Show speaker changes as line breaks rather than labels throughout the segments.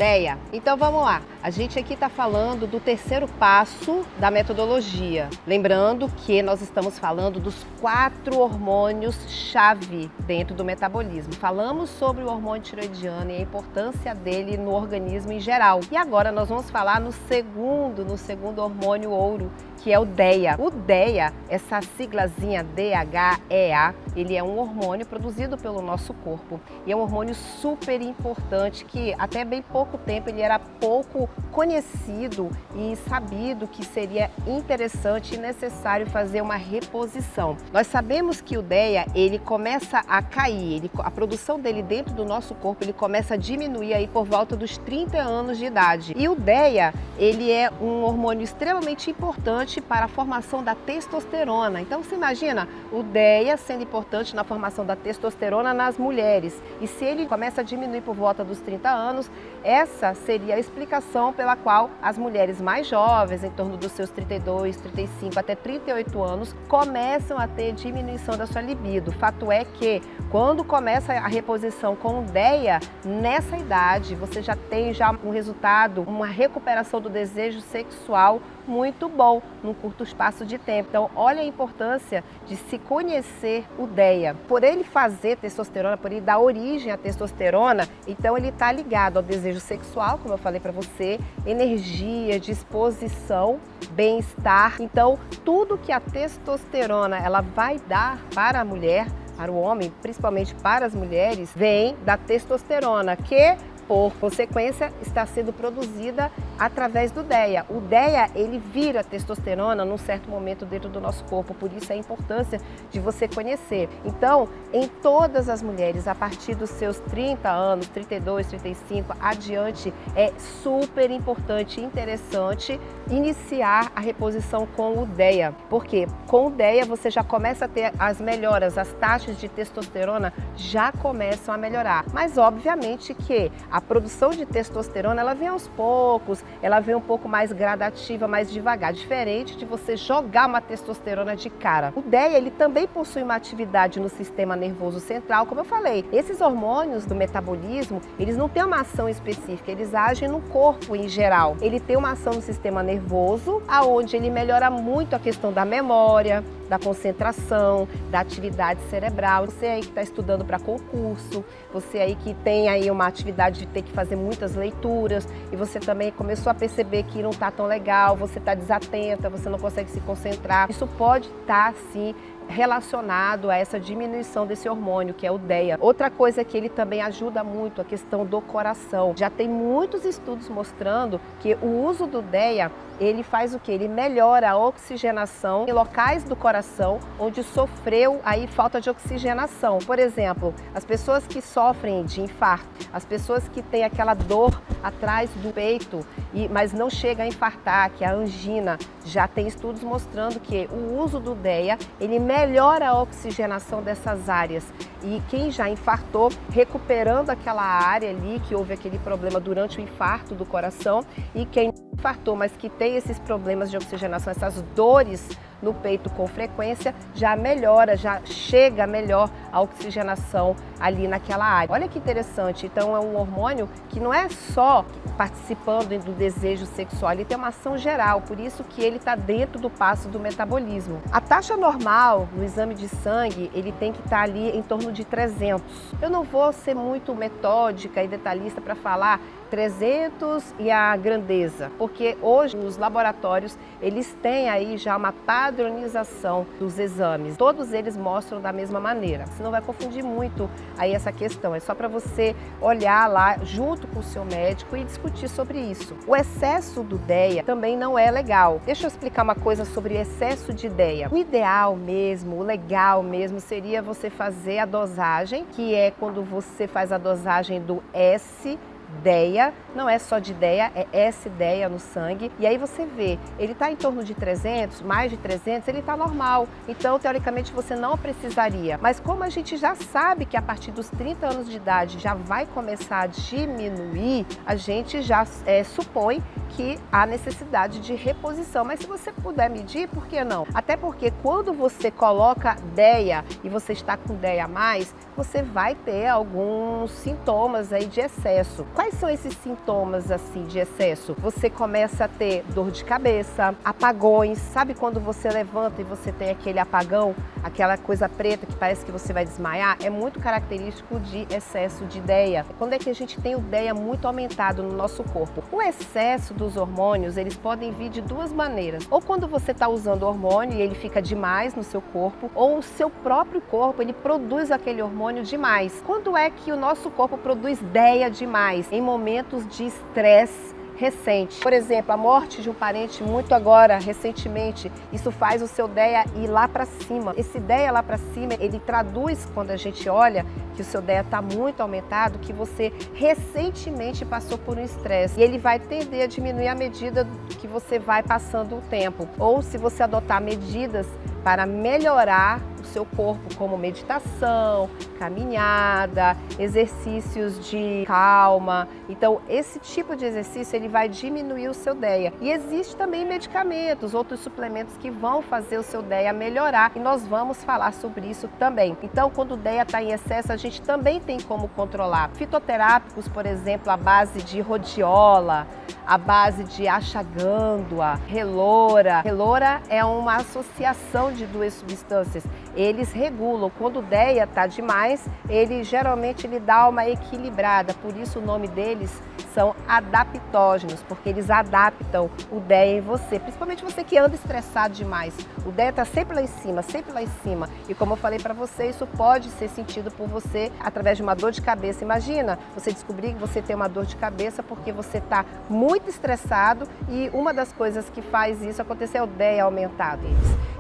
Deia, então vamos lá. A gente aqui está falando do terceiro passo da metodologia. Lembrando que nós estamos falando dos 4 hormônios-chave dentro do metabolismo. Falamos sobre o hormônio tiroidiano e a importância dele no organismo em geral. E agora nós vamos falar no segundo hormônio ouro, que é o DEA. O DEA, essa siglazinha DHEA, ele é um hormônio produzido pelo nosso corpo e é um hormônio super importante que até bem pouco tempo ele era pouco conhecido e sabido que seria interessante e necessário fazer uma reposição. Nós sabemos que o DEA, ele começa a cair, a produção dele dentro do nosso corpo, ele começa a diminuir aí por volta dos 30 anos de idade. E o DEA, ele é um hormônio extremamente importante para a formação da testosterona. Então você imagina o DEA sendo importante na formação da testosterona nas mulheres. E se ele começa a diminuir por volta dos 30 anos, essa seria a explicação pela qual as mulheres mais jovens, em torno dos seus 32, 35 até 38 anos, começam a ter diminuição da sua libido. Fato é que quando começa a reposição com o DEA, nessa idade você já tem um resultado, uma recuperação do desejo sexual muito bom num curto espaço de tempo. Então, olha a importância de se conhecer o DEA. Por ele fazer testosterona, por ele dar origem à testosterona, então ele está ligado ao desejo sexual, como eu falei para você, energia, disposição, bem-estar. Então, tudo que a testosterona ela vai dar para a mulher, para o homem, principalmente para as mulheres, vem da testosterona, que por consequência está sendo produzida através do DEA. O DEA, ele vira testosterona num certo momento dentro do nosso corpo, por isso a importância de você conhecer. Então, em todas as mulheres, a partir dos seus 30 anos, 32, 35, adiante, é super importante e interessante iniciar a reposição com o DEA. Porque com o DEA você já começa a ter as melhoras, as taxas de testosterona já começam a melhorar. Mas obviamente que a produção de testosterona, ela vem aos poucos, ela vem um pouco mais gradativa, mais devagar, diferente de você jogar uma testosterona de cara. O DEA, ele também possui uma atividade no sistema nervoso central, como eu falei. Esses hormônios do metabolismo, eles não têm uma ação específica, eles agem no corpo em geral. Ele tem uma ação no sistema nervoso, aonde ele melhora muito a questão da memória, da concentração, da atividade cerebral. Você aí que está estudando para concurso, você aí que tem aí uma atividade de ter que fazer muitas leituras e você também começou a perceber que não está tão legal, você está desatenta, você não consegue se concentrar. Isso pode estar, sim, relacionado a essa diminuição desse hormônio, que é o DEA. Outra coisa que ele também ajuda muito, a questão do coração. Já tem muitos estudos mostrando que o uso do DEA, ele faz o quê? Ele melhora a oxigenação em locais do coração onde sofreu aí falta de oxigenação. Por exemplo, as pessoas que sofrem de infarto, as pessoas que têm aquela dor atrás do peito, mas não chega a infartar, que é a angina, já tem estudos mostrando que o uso do DEA, ele melhora a oxigenação dessas áreas. E quem já infartou, recuperando aquela área ali, que houve aquele problema durante o infarto do coração, e quem infartou, mas que tem esses problemas de oxigenação, essas dores no peito com frequência, já melhora, já chega melhor a oxigenação ali naquela área. Olha que interessante, então é um hormônio que não é só participando do desejo sexual, ele tem uma ação geral, por isso que ele está dentro do passo do metabolismo. A taxa normal no exame de sangue, ele tem que estar ali em torno de 300. Eu não vou ser muito metódica e detalhista para falar 300 e a grandeza, porque hoje nos laboratórios eles têm aí já uma padronização dos exames. Todos eles mostram da mesma maneira. Você não vai confundir muito aí essa questão. É só para você olhar lá junto com o seu médico e discutir sobre isso. O excesso do DEA também não é legal. Deixa eu explicar uma coisa sobre excesso de DEA. O ideal mesmo, o legal mesmo, seria você fazer a dosagem, que é quando você faz a dosagem do S-DEA, não é só de DEA, é S-DEA no sangue, e aí você vê, ele está em torno de 300, mais de 300, ele está normal, então teoricamente você não precisaria, mas como a gente já sabe que a partir dos 30 anos de idade já vai começar a diminuir, a gente já supõe que há necessidade de reposição, mas se você puder medir, por que não? Até porque quando você coloca DEA e você está com DEA a mais, você vai ter alguns sintomas aí de excesso. Quais são esses sintomas assim de excesso? Você começa a ter dor de cabeça, apagões. Sabe quando você levanta e você tem aquele apagão, aquela coisa preta que parece que você vai desmaiar? É muito característico de excesso de DEA. Quando é que a gente tem o DEA muito aumentado no nosso corpo? O excesso dos hormônios, eles podem vir de duas maneiras. Ou quando você está usando hormônio e ele fica demais no seu corpo, ou o seu próprio corpo, ele produz aquele hormônio demais. Quando é que o nosso corpo produz DEA demais? Em momentos de estresse recente. Por exemplo, a morte de um parente muito agora, recentemente, isso faz o seu DEA ir lá para cima. Esse DEA lá para cima, ele traduz, quando a gente olha que o seu DEA está muito aumentado, que você recentemente passou por um estresse. E ele vai tender a diminuir à medida que você vai passando o tempo. Ou se você adotar medidas para melhorar o seu corpo, como meditação, caminhada, exercícios de calma. Então, esse tipo de exercício ele vai diminuir o seu DEA. E existe também medicamentos, outros suplementos que vão fazer o seu DEA melhorar e nós vamos falar sobre isso também. Então, quando o DEA está em excesso, a gente também tem como controlar. Fitoterápicos, por exemplo, à base de rhodiola, à base de ashwagandha, relora. Relora é uma associação de duas substâncias. Eles regulam. Quando o DEA está demais, ele geralmente dá uma equilibrada. Por isso o nome deles são adaptógenos, porque eles adaptam o DEA em você. Principalmente você que anda estressado demais. O DEA está sempre lá em cima, sempre lá em cima. E como eu falei para você, isso pode ser sentido por você através de uma dor de cabeça. Imagina você descobrir que você tem uma dor de cabeça porque você está muito estressado e uma das coisas que faz isso acontecer é o DEA aumentado.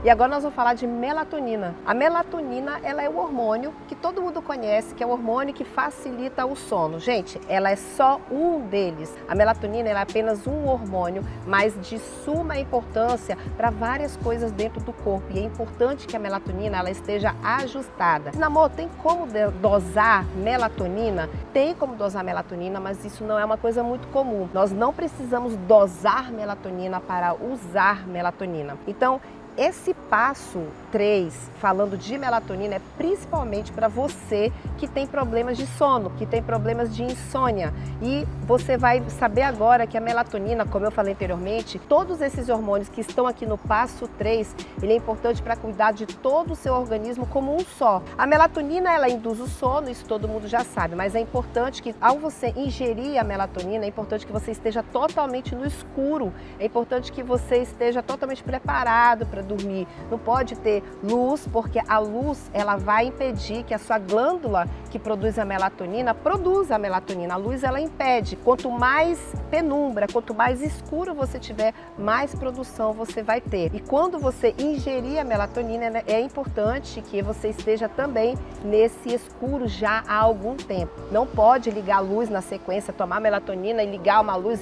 E agora nós vamos falar de melatonina. A melatonina, ela é o hormônio que todo mundo conhece, que é o hormônio que facilita o sono. Gente, ela é só um deles. A melatonina ela é apenas um hormônio, mas de suma importância para várias coisas dentro do corpo. E é importante que a melatonina ela esteja ajustada. Namor, tem como dosar melatonina? Tem como dosar melatonina, mas isso não é uma coisa muito comum. Nós não precisamos dosar melatonina para usar melatonina. Então, esse passo 3, falando de melatonina, é principalmente para você que tem problemas de sono, que tem problemas de insônia. E você vai saber agora que a melatonina, como eu falei anteriormente, todos esses hormônios que estão aqui no passo 3, ele é importante para cuidar de todo o seu organismo como um só. A melatonina, ela induz o sono, isso todo mundo já sabe, mas é importante que ao você ingerir a melatonina, é importante que você esteja totalmente no escuro, é importante que você esteja totalmente preparado para dormir. Não pode ter luz, porque a luz ela vai impedir que a sua glândula que produz a melatonina produza a melatonina. A luz ela impede. Quanto mais penumbra, quanto mais escuro você tiver, mais produção você vai ter. E quando você ingerir a melatonina, é importante que você esteja também nesse escuro já há algum tempo. Não pode ligar a luz na sequência, tomar melatonina e ligar uma luz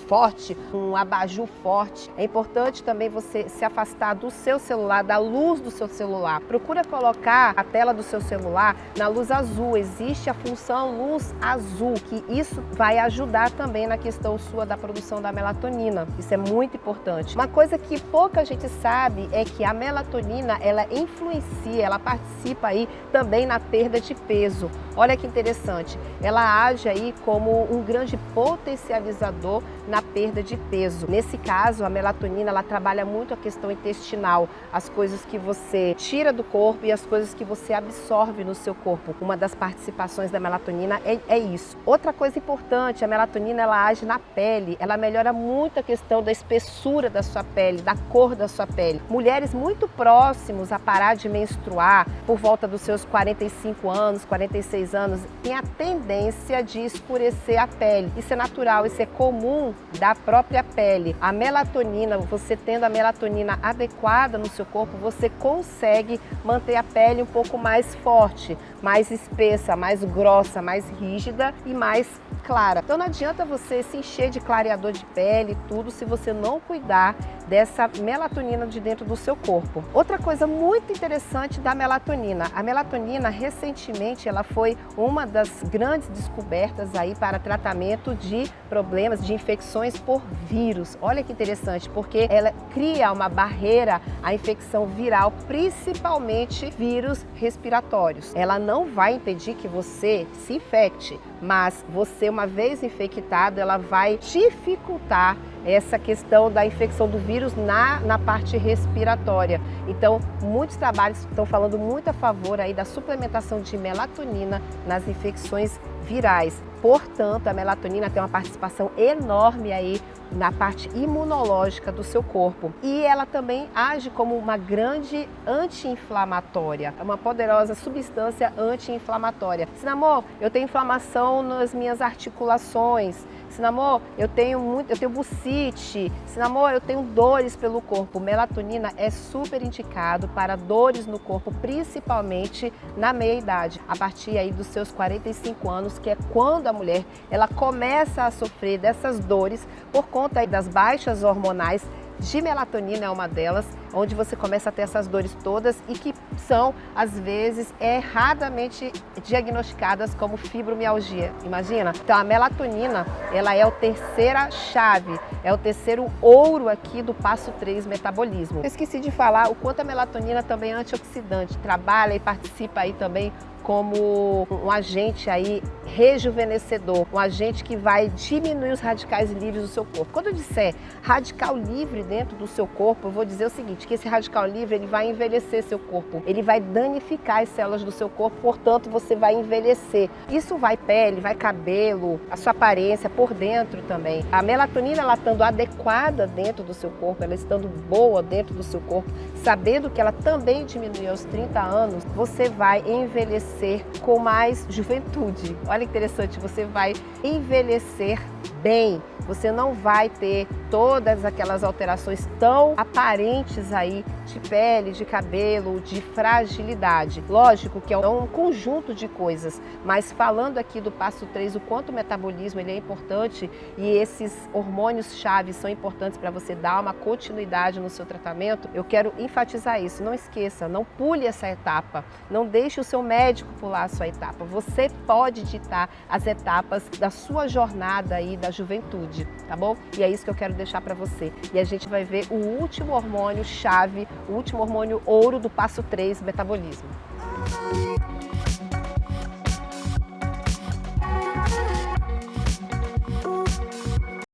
forte, um abajur forte. É importante também você se afastar do seu celular, da luz do seu celular. Procura colocar a tela do seu celular na luz azul. Existe a função luz azul, que isso vai ajudar também na questão sua da produção da melatonina. Isso é muito importante. Uma coisa que pouca gente sabe é que a melatonina, ela influencia, ela participa aí também na perda de peso. Olha que interessante. Ela age aí como um grande potencializador na perda de peso. Nesse caso, a melatonina, ela trabalha muito a questão intestinal, as coisas que você tira do corpo e as coisas que você absorve no seu corpo. Uma das participações da melatonina é isso. Outra coisa importante, a melatonina ela age na pele, ela melhora muito a questão da espessura da sua pele, da cor da sua pele. Mulheres muito próximos a parar de menstruar por volta dos seus 45 anos, 46 anos, têm a tendência de escurecer a pele. Isso é natural, isso é comum da própria pele. A melatonina, você tendo a melatonina adequada no seu corpo, você consegue manter a pele um pouco mais forte, mais espessa, mais grossa, mais rígida e mais clara. Então não adianta você se encher de clareador de pele e tudo se você não cuidar dessa melatonina de dentro do seu corpo. Outra coisa muito interessante da melatonina. A melatonina recentemente ela foi uma das grandes descobertas aí para tratamento de problemas de infecções por vírus. Olha que interessante, porque ela cria uma barreira à infecção viral, principalmente vírus respiratórios. Ela não vai impedir que você se infecte, Mas você, uma vez infectado, ela vai dificultar essa questão da infecção do vírus na parte respiratória. Então, muitos trabalhos estão falando muito a favor aí da suplementação de melatonina nas infecções virais. Portanto, a melatonina tem uma participação enorme aí na parte imunológica do seu corpo. E ela também age como uma grande anti-inflamatória, é uma poderosa substância anti-inflamatória. Sinamor, eu tenho inflamação nas minhas articulações. Sinamor, eu tenho bucite. Sinamor, eu tenho dores pelo corpo. Melatonina é super indicado para dores no corpo, principalmente na meia-idade, a partir aí dos seus 45 anos, que é quando a mulher ela começa a sofrer dessas dores por conta aí das baixas hormonais. De melatonina é uma delas, onde você começa a ter essas dores todas e que são, às vezes, erradamente diagnosticadas como fibromialgia. Imagina? Então, a melatonina, ela é a terceira chave, é o terceiro ouro aqui do passo 3, metabolismo. Eu esqueci de falar o quanto a melatonina também é antioxidante, trabalha e participa aí também como um agente aí rejuvenescedor, um agente que vai diminuir os radicais livres do seu corpo. Quando eu disser radical livre dentro do seu corpo, eu vou dizer o seguinte, que esse radical livre ele vai envelhecer seu corpo, ele vai danificar as células do seu corpo, portanto você vai envelhecer. Isso vai pele, vai cabelo, a sua aparência por dentro também. A melatonina ela estando adequada dentro do seu corpo, ela estando boa dentro do seu corpo, sabendo que ela também diminui aos 30 anos, você vai envelhecer com mais juventude. Olha que interessante, você vai envelhecer bem, você não vai ter todas aquelas alterações tão aparentes aí de pele, de cabelo, de fragilidade. Lógico que é um conjunto de coisas, mas falando aqui do passo 3, o quanto o metabolismo ele é importante e esses hormônios-chave são importantes para você dar uma continuidade no seu tratamento, eu quero enfatizar isso. Não esqueça, não pule essa etapa, não deixe o seu médico pular a sua etapa. Você pode ditar as etapas da sua jornada aí da juventude, tá bom? E é isso que eu quero deixar para você. E a gente vai ver o último hormônio chave, o último hormônio ouro do passo 3, metabolismo.